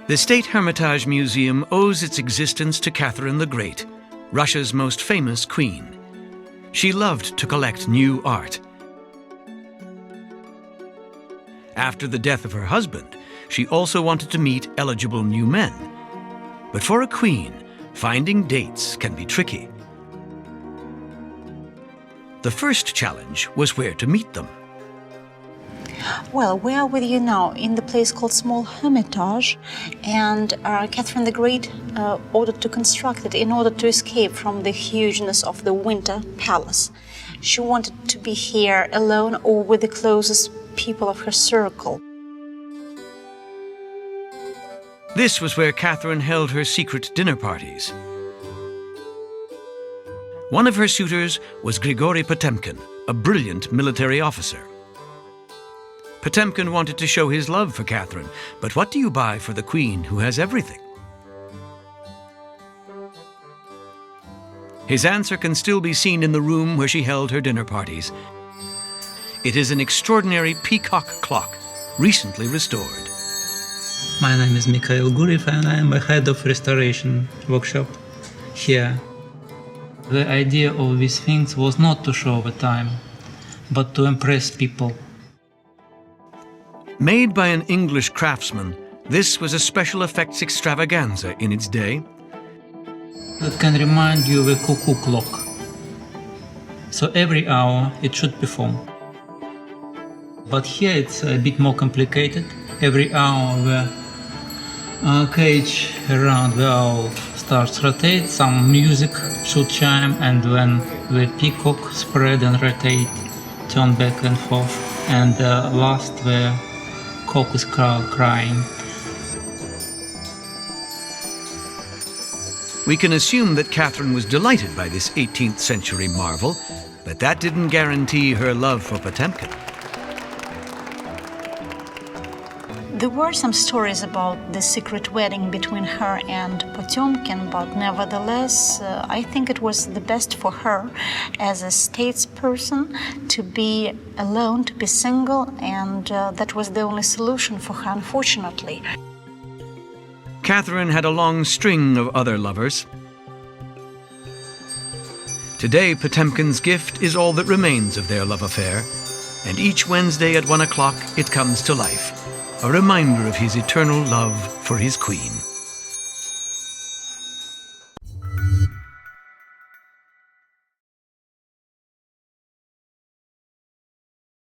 The State Hermitage Museum owes its existence to Catherine the Great, Russia's most famous queen. She loved to collect new art. After the death of her husband, she also wanted to meet eligible new men. But for a queen, finding dates can be tricky. The first challenge was where to meet them. Well, we are with you now in the place called Small Hermitage, and Catherine the Great ordered to construct it in order to escape from the hugeness of the Winter Palace. She wanted to be here alone or with the closest people of her circle. This was where Catherine held her secret dinner parties. One of her suitors was Grigory Potemkin, a brilliant military officer. Potemkin wanted to show his love for Catherine, but what do you buy for the queen who has everything? His answer can still be seen in the room where she held her dinner parties. It is an extraordinary peacock clock, recently restored. My name is Mikhail Guriev and I am a head of restoration workshop here. The idea of these things was not to show the time, but to impress people. Made by an English craftsman, this was a special effects extravaganza in its day. It can remind you of a cuckoo clock. So every hour it should perform. But here it's a bit more complicated. Every hour the cage around the owl starts to rotate, some music should chime, and when the peacock spread and rotate, turn back and forth, and last the cock is crying. We can assume that Catherine was delighted by this 18th century marvel, but that didn't guarantee her love for Potemkin. There were some stories about the secret wedding between her and Potemkin, but nevertheless, I think it was the best for her as a statesperson to be alone, to be single, and that was the only solution for her, unfortunately. Catherine had a long string of other lovers. Today, Potemkin's gift is all that remains of their love affair, and each Wednesday at 1 o'clock it comes to life, a reminder of his eternal love for his queen.